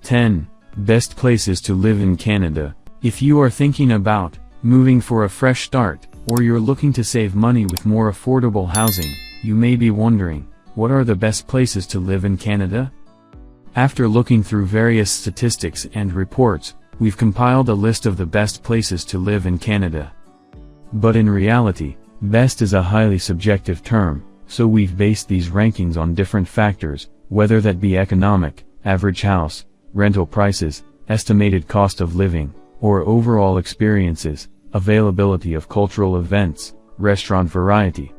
10. Best places to live in Canada. If you are thinking about moving for a fresh start, or you're looking to save money with more affordable housing, you may be wondering, what are the best places to live in Canada? After looking through various statistics and reports, we've compiled a list of the best places to live in Canada. But in reality, best is a highly subjective term, so we've based these rankings on different factors, whether that be economic, average house, rental prices, estimated cost of living, or overall experiences, availability of cultural events, restaurant variety.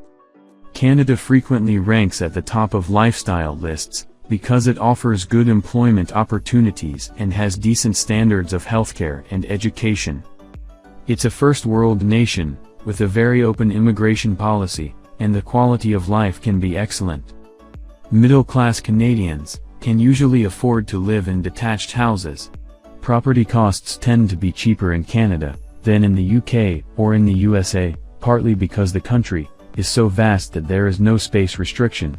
Canada frequently ranks at the top of lifestyle lists, because it offers good employment opportunities and has decent standards of healthcare and education. It's a first world nation, with a very open immigration policy, and the quality of life can be excellent. Middle-class Canadians can usually afford to live in detached houses. Property costs tend to be cheaper in Canada than in the UK or in the USA, partly because the country is so vast that there is no space restriction.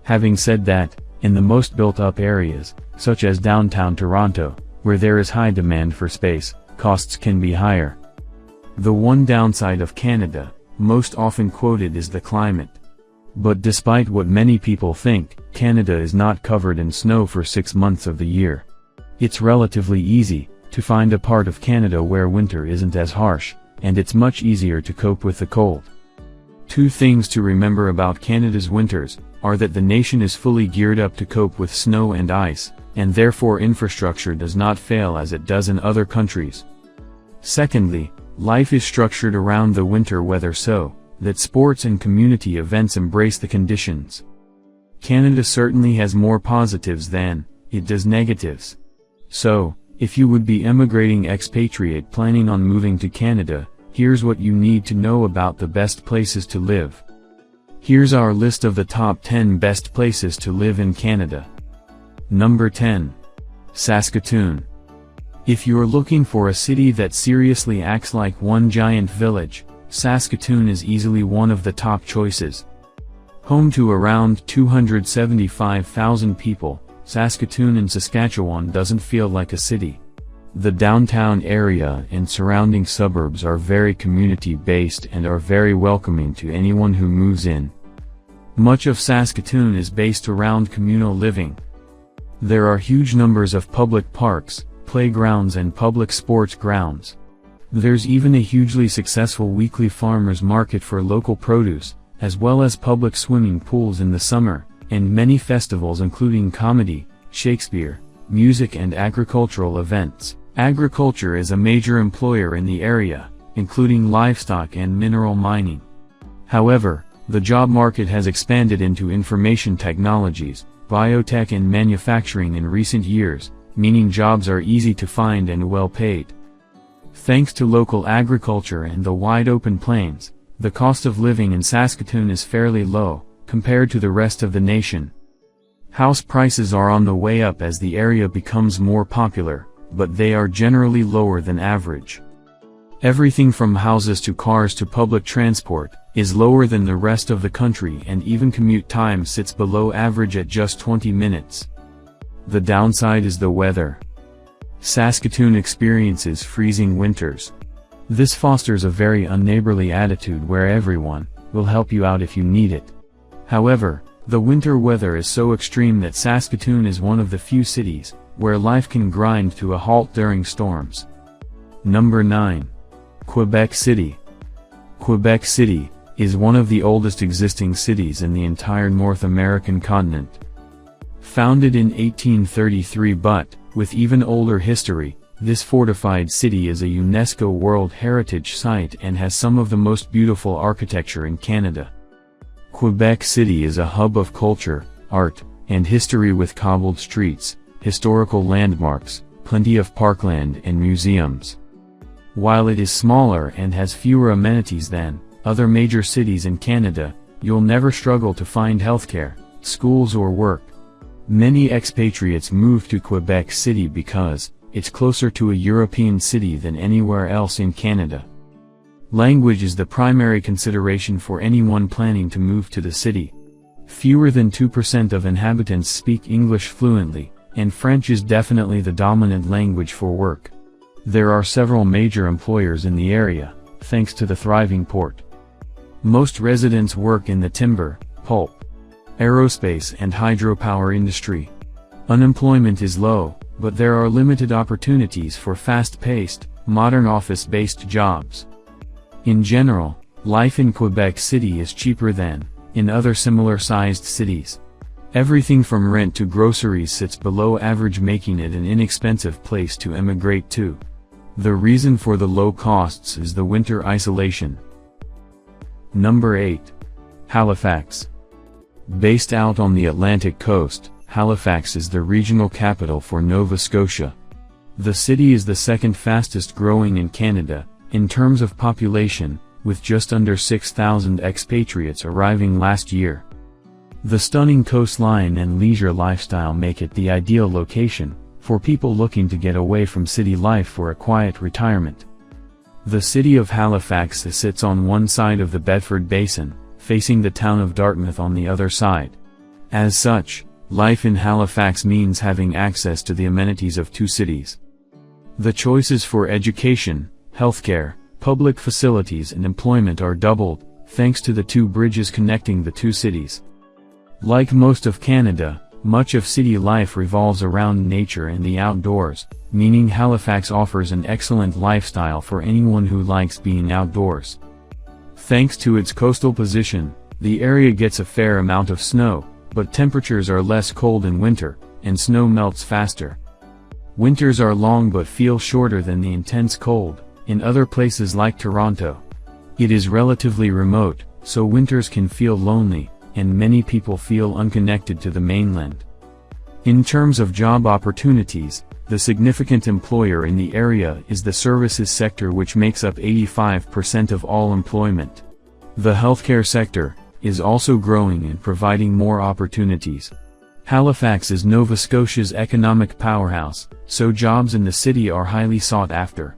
Having said that, in the most built-up areas, such as downtown Toronto, where there is high demand for space, costs can be higher. The one downside of Canada, most often quoted, is the climate. But despite what many people think, Canada is not covered in snow for 6 months of the year. It's relatively easy to find a part of Canada where winter isn't as harsh, and it's much easier to cope with the cold. Two things to remember about Canada's winters are that the nation is fully geared up to cope with snow and ice, and therefore infrastructure does not fail as it does in other countries. Secondly, life is structured around the winter weather so that sports and community events embrace the conditions. Canada certainly has more positives than it does negatives. So, if you would be emigrating expatriate planning on moving to Canada, here's what you need to know about the best places to live. Here's our list of the top 10 best places to live in Canada. Number 10. Saskatoon. If you're looking for a city that seriously acts like one giant village, Saskatoon is easily one of the top choices. Home to around 275,000 people, Saskatoon in Saskatchewan doesn't feel like a city. The downtown area and surrounding suburbs are very community-based and are very welcoming to anyone who moves in. Much of Saskatoon is based around communal living. There are huge numbers of public parks, playgrounds and public sports grounds. There's even a hugely successful weekly farmers market for local produce, as well as public swimming pools in the summer, and many festivals including comedy, Shakespeare, music and agricultural events. Agriculture is a major employer in the area, including livestock and mineral mining. However, the job market has expanded into information technologies, biotech and manufacturing in recent years, meaning jobs are easy to find and well paid. Thanks to local agriculture and the wide open plains, the cost of living in Saskatoon is fairly low, compared to the rest of the nation. House prices are on the way up as the area becomes more popular, but they are generally lower than average. Everything from houses to cars to public transport is lower than the rest of the country, and even commute time sits below average at just 20 minutes. The downside is the weather. Saskatoon experiences freezing winters. This fosters a very unneighborly attitude where everyone will help you out if you need it. However, the winter weather is so extreme that Saskatoon is one of the few cities where life can grind to a halt during storms. Number 9. Quebec City. Quebec City is one of the oldest existing cities in the entire North American continent. Founded in 1833 but, with even older history, this fortified city is a UNESCO World Heritage Site and has some of the most beautiful architecture in Canada. Quebec City is a hub of culture, art, and history with cobbled streets, historical landmarks, plenty of parkland and museums. While it is smaller and has fewer amenities than other major cities in Canada, you'll never struggle to find healthcare, schools or work. Many expatriates move to Quebec City because it's closer to a European city than anywhere else in Canada. Language is the primary consideration for anyone planning to move to the city. Fewer than 2% of inhabitants speak English fluently, and French is definitely the dominant language for work. There are several major employers in the area, thanks to the thriving port. Most residents work in the timber, pulp, aerospace and hydropower industry. Unemployment is low, but there are limited opportunities for fast-paced, modern office-based jobs. In general, life in Quebec City is cheaper than in other similar-sized cities. Everything from rent to groceries sits below average, making it an inexpensive place to emigrate to. The reason for the low costs is the winter isolation. Number 8. Halifax. Based out on the Atlantic coast, Halifax is the regional capital for Nova Scotia. The city is the second fastest growing in Canada, in terms of population, with just under 6,000 expatriates arriving last year. The stunning coastline and leisure lifestyle make it the ideal location for people looking to get away from city life for a quiet retirement. The city of Halifax sits on one side of the Bedford Basin, facing the town of Dartmouth on the other side. As such, life in Halifax means having access to the amenities of two cities. The choices for education, healthcare, public facilities and employment are doubled, thanks to the two bridges connecting the two cities. Like most of Canada, much of city life revolves around nature and the outdoors, meaning Halifax offers an excellent lifestyle for anyone who likes being outdoors. Thanks to its coastal position, the area gets a fair amount of snow, but temperatures are less cold in winter, and snow melts faster. Winters are long but feel shorter than the intense cold in other places like Toronto. It is relatively remote, so winters can feel lonely, and many people feel unconnected to the mainland. In terms of job opportunities, the significant employer in the area is the services sector, which makes up 85% of all employment. The healthcare sector is also growing and providing more opportunities. Halifax is Nova Scotia's economic powerhouse, so jobs in the city are highly sought after.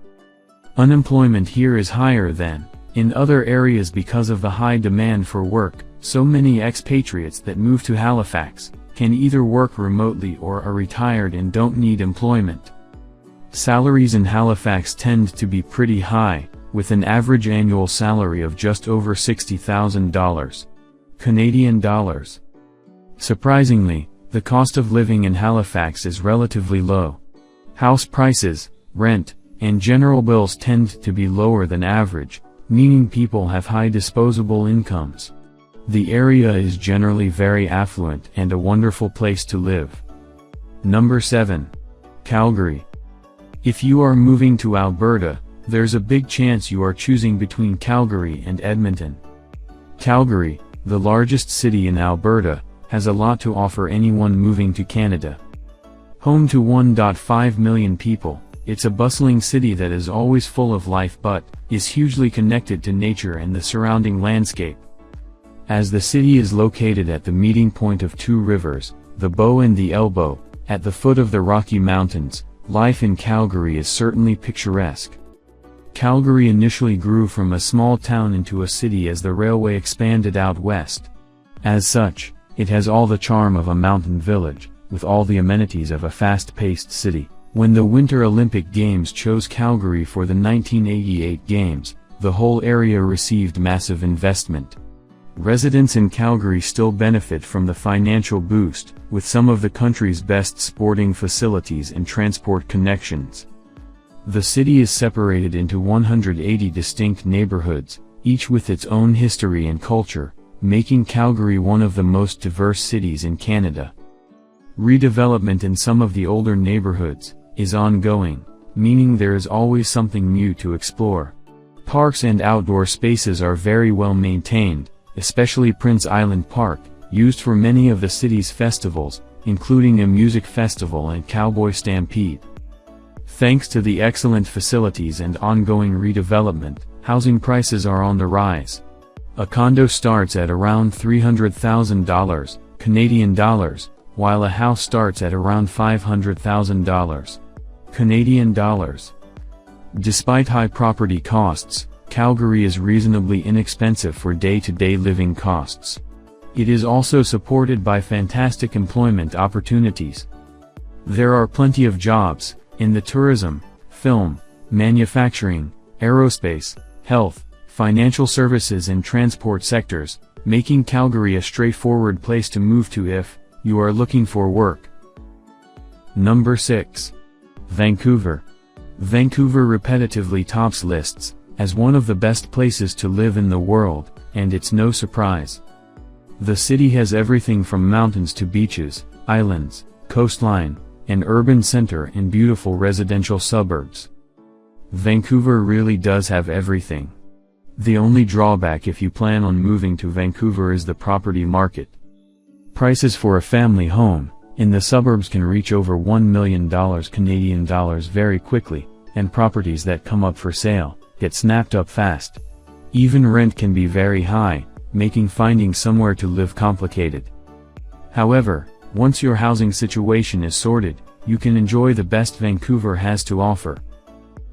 Unemployment here is higher than in other areas because of the high demand for work. So many expatriates that move to Halifax can either work remotely or are retired and don't need employment. Salaries in Halifax tend to be pretty high, with an average annual salary of just over $60,000 Canadian dollars. Surprisingly, the cost of living in Halifax is relatively low. House prices, rent, and general bills tend to be lower than average, meaning people have high disposable incomes. The area is generally very affluent and a wonderful place to live. Number 7. Calgary. If you are moving to Alberta, there's a big chance you are choosing between Calgary and Edmonton. Calgary, the largest city in Alberta, has a lot to offer anyone moving to Canada. Home to 1.5 million people, it's a bustling city that is always full of life but is hugely connected to nature and the surrounding landscape. As the city is located at the meeting point of two rivers, the Bow and the Elbow, at the foot of the Rocky Mountains, life in Calgary is certainly picturesque. Calgary initially grew from a small town into a city as the railway expanded out west. As such, it has all the charm of a mountain village, with all the amenities of a fast-paced city. When the Winter Olympic Games chose Calgary for the 1988 Games, the whole area received massive investment. Residents in Calgary still benefit from the financial boost, with some of the country's best sporting facilities and transport connections. The city is separated into 180 distinct neighborhoods, each with its own history and culture, making Calgary one of the most diverse cities in Canada. Redevelopment in some of the older neighborhoods is ongoing, meaning there is always something new to explore. Parks and outdoor spaces are very well maintained, especially Prince Island Park, used for many of the city's festivals, including a music festival and Cowboy Stampede. Thanks to the excellent facilities and ongoing redevelopment, housing prices are on the rise. A condo starts at around $300,000 Canadian dollars, while a house starts at around $500,000 Canadian dollars. Despite high property costs, Calgary is reasonably inexpensive for day-to-day living costs. It is also supported by fantastic employment opportunities. There are plenty of jobs in the tourism, film, manufacturing, aerospace, health, financial services and transport sectors, making Calgary a straightforward place to move to if you are looking for work. Number 6. Vancouver. Vancouver repetitively tops lists as one of the best places to live in the world, and it's no surprise. The city has everything from mountains to beaches, islands, coastline, an urban center and beautiful residential suburbs. Vancouver really does have everything. The only drawback if you plan on moving to Vancouver is the property market. Prices for a family home in the suburbs can reach over $1 million Canadian dollars very quickly, and properties that come up for sale get snapped up fast. Even rent can be very high, making finding somewhere to live complicated. However, once your housing situation is sorted, you can enjoy the best Vancouver has to offer.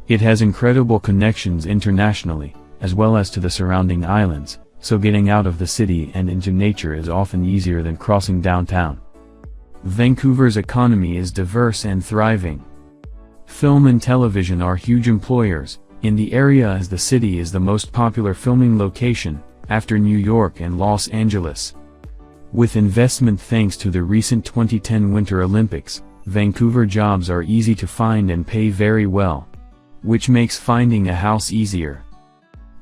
It has incredible connections internationally, as well as to the surrounding islands, so getting out of the city and into nature is often easier than crossing downtown. Vancouver's economy is diverse and thriving. Film and television are huge employers in the area, as the city is the most popular filming location, after New York and Los Angeles. With investment thanks to the recent 2010 Winter Olympics, Vancouver jobs are easy to find and pay very well, which makes finding a house easier.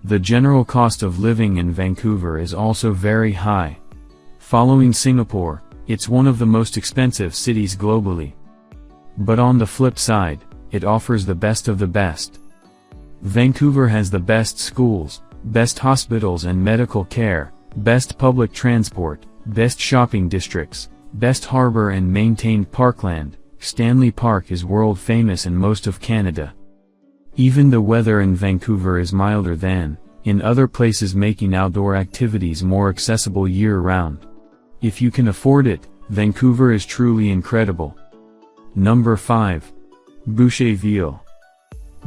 The general cost of living in Vancouver is also very high. Following Singapore, it's one of the most expensive cities globally. But on the flip side, it offers the best of the best. Vancouver has the best schools, best hospitals and medical care, best public transport, best shopping districts, best harbor and maintained parkland. Stanley Park is world famous in most of Canada. Even the weather in Vancouver is milder than in other places, making outdoor activities more accessible year-round. If you can afford it, Vancouver is truly incredible. Number 5. Boucherville.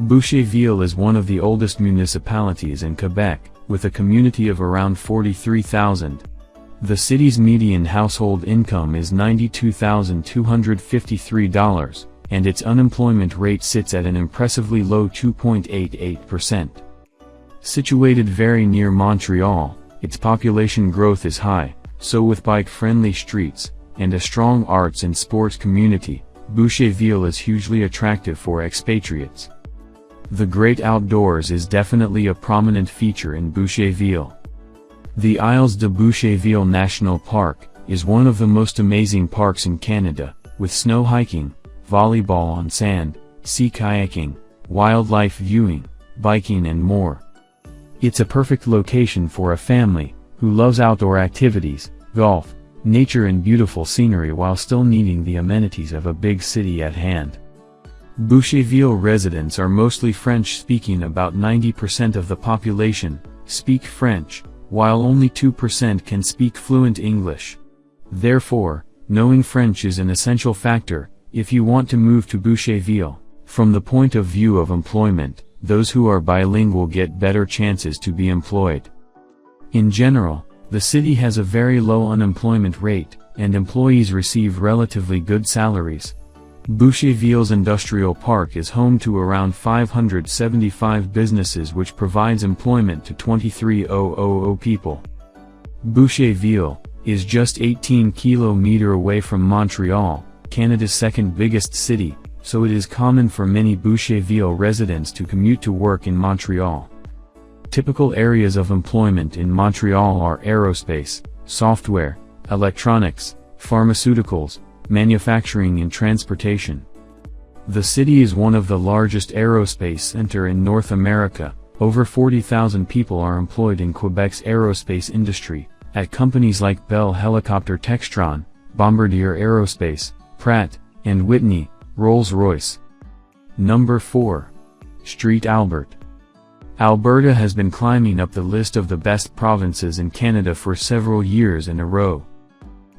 Boucherville is one of the oldest municipalities in Quebec, with a community of around 43,000. The city's median household income is $92,253, and its unemployment rate sits at an impressively low 2.88%. Situated very near Montreal, its population growth is high, so with bike-friendly streets and a strong arts and sports community, Boucherville is hugely attractive for expatriates. The great outdoors is definitely a prominent feature in Boucherville. The Isles de Boucherville National Park is one of the most amazing parks in Canada, with snow hiking, volleyball on sand, sea kayaking, wildlife viewing, biking and more. It's a perfect location for a family who loves outdoor activities, golf, nature and beautiful scenery while still needing the amenities of a big city at hand. Boucherville residents are mostly French-speaking. About 90% of the population speak French, while only 2% can speak fluent English. Therefore, knowing French is an essential factor if you want to move to Boucherville. From the point of view of employment, those who are bilingual get better chances to be employed. In general, the city has a very low unemployment rate, and employees receive relatively good salaries. Boucherville's industrial park is home to around 575 businesses, which provides employment to 23,000 people. Boucherville is just 18 km away from Montreal, Canada's second biggest city, so it is common for many Boucherville residents to commute to work in Montreal. Typical areas of employment in Montreal are aerospace, software, electronics, pharmaceuticals, manufacturing and transportation. The city is one of the largest aerospace centers in North America. Over 40,000 people are employed in Quebec's aerospace industry, at companies like Bell Helicopter Textron, Bombardier Aerospace, Pratt & Whitney, Rolls-Royce. Number 4. Street Albert. Alberta has been climbing up the list of the best provinces in Canada for several years in a row.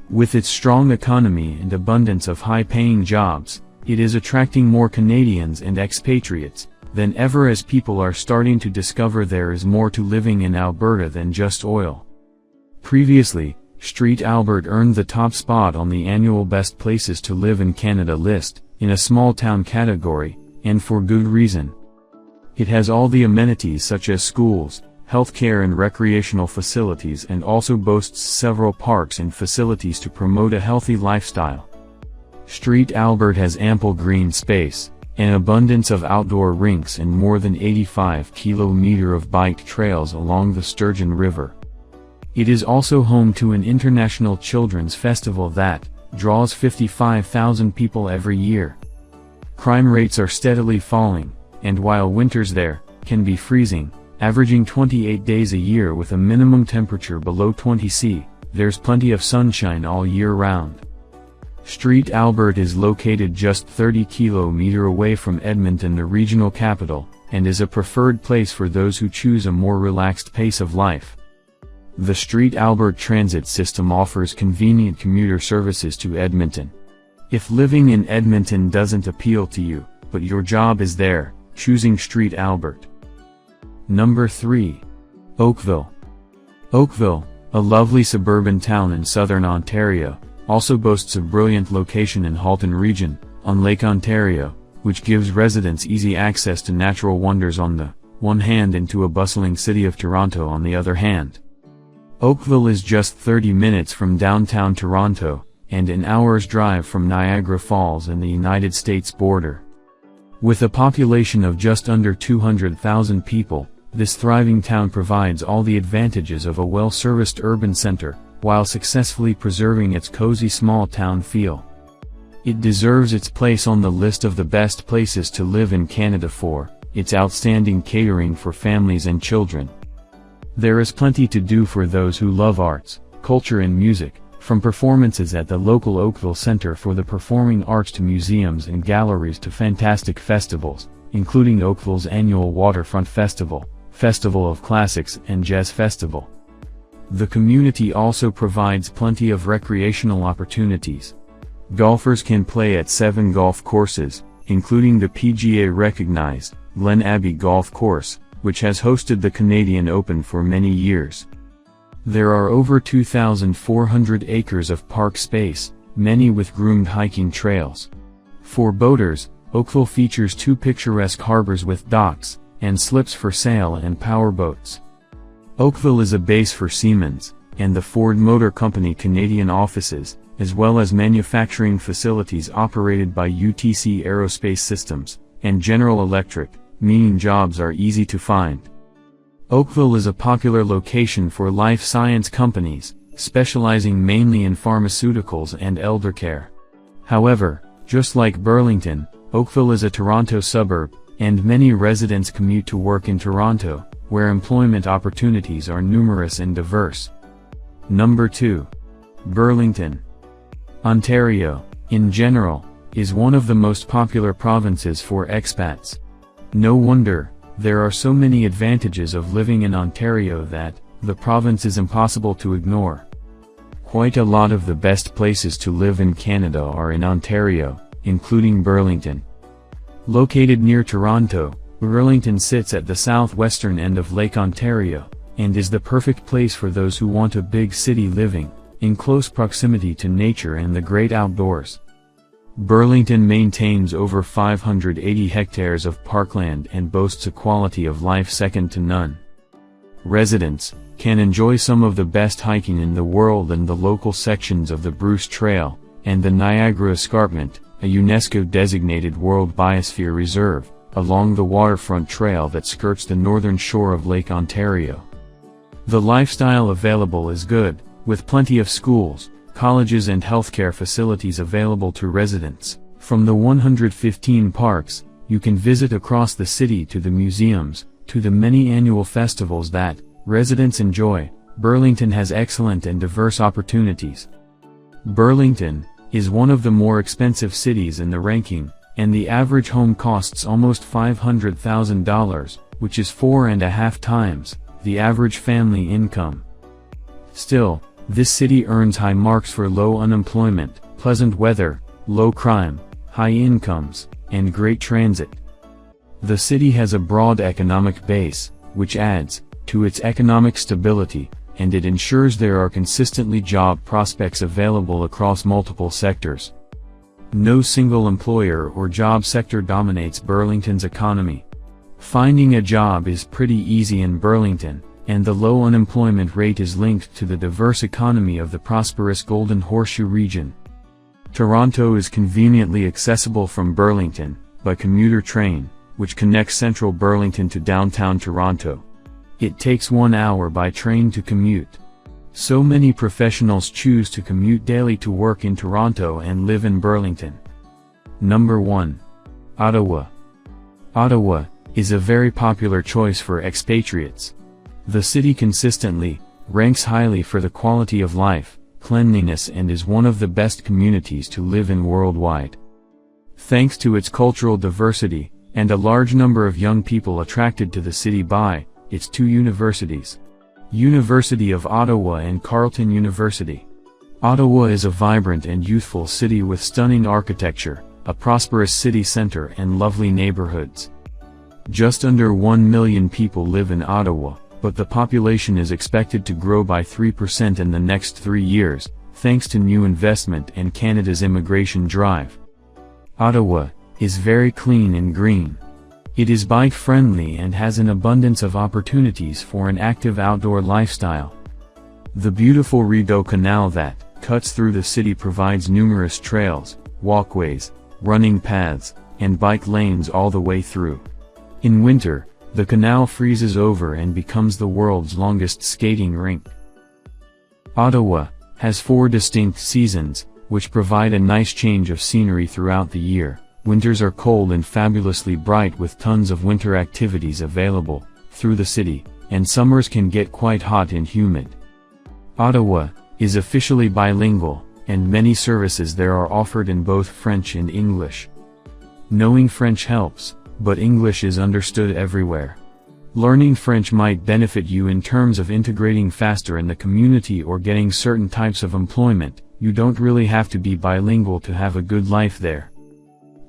With its strong economy and abundance of high-paying jobs, it is attracting more Canadians and expatriates than ever, as people are starting to discover there is more to living in Alberta than just oil. Previously, Street Albert earned the top spot on the annual Best Places to Live in Canada list, in a small town category, and for good reason. It has all the amenities such as schools, healthcare and recreational facilities, and also boasts several parks and facilities to promote a healthy lifestyle. Street Albert has ample green space, an abundance of outdoor rinks, and more than 85 km of bike trails along the Sturgeon River. It is also home to an international children's festival that draws 55,000 people every year. Crime rates are steadily falling, and while winters there can be freezing, averaging 28 days a year with a minimum temperature below 20 C, there's plenty of sunshine all year round. Street Albert is located just 30 km away from Edmonton, the regional capital, and is a preferred place for those who choose a more relaxed pace of life. The Street Albert transit system offers convenient commuter services to Edmonton. If living in Edmonton doesn't appeal to you, but your job is there, choosing Street Albert. Number 3. Oakville. Oakville, a lovely suburban town in southern Ontario, also boasts a brilliant location in Halton region, on Lake Ontario, which gives residents easy access to natural wonders on the one hand and to a bustling city of Toronto on the other hand. Oakville is just 30 minutes from downtown Toronto, and an hour's drive from Niagara Falls and the United States border. With a population of just under 200,000 people, this thriving town provides all the advantages of a well-serviced urban center, while successfully preserving its cozy small town feel. It deserves its place on the list of the best places to live in Canada for its outstanding catering for families and children. There is plenty to do for those who love arts, culture and music, from performances at the local Oakville Center for the Performing Arts to museums and galleries to fantastic festivals, including Oakville's annual Waterfront Festival, Festival of Classics and Jazz Festival. The community also provides plenty of recreational opportunities. Golfers can play at 7 golf courses, including the PGA-recognized Glen Abbey Golf Course, which has hosted the Canadian Open for many years. There are over 2,400 acres of park space, many with groomed hiking trails. For boaters, Oakville features 2 picturesque harbors with docks, and slips for sail and powerboats. Oakville is a base for Siemens, and the Ford Motor Company Canadian offices, as well as manufacturing facilities operated by UTC Aerospace Systems, and General Electric, meaning jobs are easy to find. Oakville is a popular location for life science companies, specializing mainly in pharmaceuticals and eldercare. However, just like Burlington, Oakville is a Toronto suburb, and many residents commute to work in Toronto, where employment opportunities are numerous and diverse. Number 2. Burlington. Ontario, in general, is one of the most popular provinces for expats. No wonder, there are so many advantages of living in Ontario that the province is impossible to ignore. Quite a lot of the best places to live in Canada are in Ontario, including Burlington. Located near Toronto, Burlington sits at the southwestern end of Lake Ontario, and is the perfect place for those who want a big city living, in close proximity to nature and the great outdoors. Burlington maintains over 580 hectares of parkland and boasts a quality of life second to none. Residents can enjoy some of the best hiking in the world in the local sections of the Bruce Trail, and the Niagara Escarpment, a UNESCO-designated World Biosphere Reserve, along the Waterfront Trail that skirts the northern shore of Lake Ontario. The lifestyle available is good, with plenty of schools, colleges and healthcare facilities available to residents. From the 115 parks you can visit across the city to the museums, to the many annual festivals that residents enjoy, Burlington has excellent and diverse opportunities. Burlington is one of the more expensive cities in the ranking, and the average home costs almost $500,000, which is 4.5 times the average family income. Still, this city earns high marks for low unemployment, pleasant weather, low crime, high incomes, and great transit. The city has a broad economic base, which adds to its economic stability, and it ensures there are consistently job prospects available across multiple sectors. No single employer or job sector dominates Burlington's economy. Finding a job is pretty easy in Burlington, and the low unemployment rate is linked to the diverse economy of the prosperous Golden Horseshoe region. Toronto is conveniently accessible from Burlington by commuter train, which connects central Burlington to downtown Toronto. It takes 1 hour by train to commute. So many professionals choose to commute daily to work in Toronto and live in Burlington. Number 1. Ottawa. Ottawa is a very popular choice for expatriates. The city consistently ranks highly for the quality of life, cleanliness, and is one of the best communities to live in worldwide. Thanks to its cultural diversity, and a large number of young people attracted to the city by its 2 universities, University of Ottawa and Carleton University. Ottawa is a vibrant and youthful city with stunning architecture, a prosperous city center, and lovely neighborhoods. Just under 1 million people live in Ottawa, but the population is expected to grow by 3% in the next 3 years, thanks to new investment and Canada's immigration drive. Ottawa is very clean and green. It is bike-friendly and has an abundance of opportunities for an active outdoor lifestyle. The beautiful Rideau Canal that cuts through the city provides numerous trails, walkways, running paths, and bike lanes all the way through. In winter, the canal freezes over and becomes the world's longest skating rink. Ottawa has 4 distinct seasons, which provide a nice change of scenery throughout the year. Winters are cold and fabulously bright with tons of winter activities available through the city, and summers can get quite hot and humid. Ottawa is officially bilingual, and many services there are offered in both French and English. Knowing French helps, but English is understood everywhere. Learning French might benefit you in terms of integrating faster in the community or getting certain types of employment. You don't really have to be bilingual to have a good life there.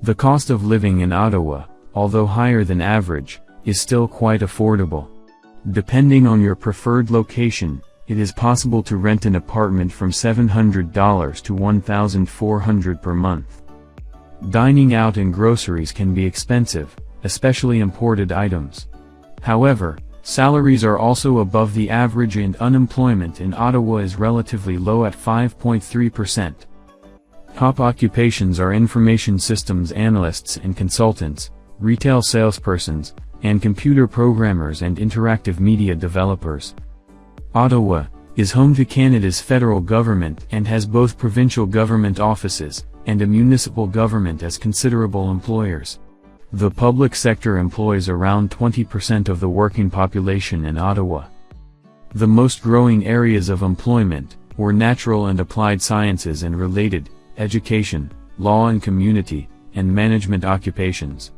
The cost of living in Ottawa, although higher than average, is still quite affordable. Depending on your preferred location, it is possible to rent an apartment from $700 to $1,400 per month. Dining out and groceries can be expensive, especially imported items. However, salaries are also above the average and unemployment in Ottawa is relatively low at 5.3%. Top occupations are information systems analysts and consultants, retail salespersons, and computer programmers and interactive media developers. Ottawa is home to Canada's federal government and has both provincial government offices and a municipal government as considerable employers. The public sector employs around 20% of the working population in Ottawa. The most growing areas of employment were natural and applied sciences and related, education, law and community, and management occupations.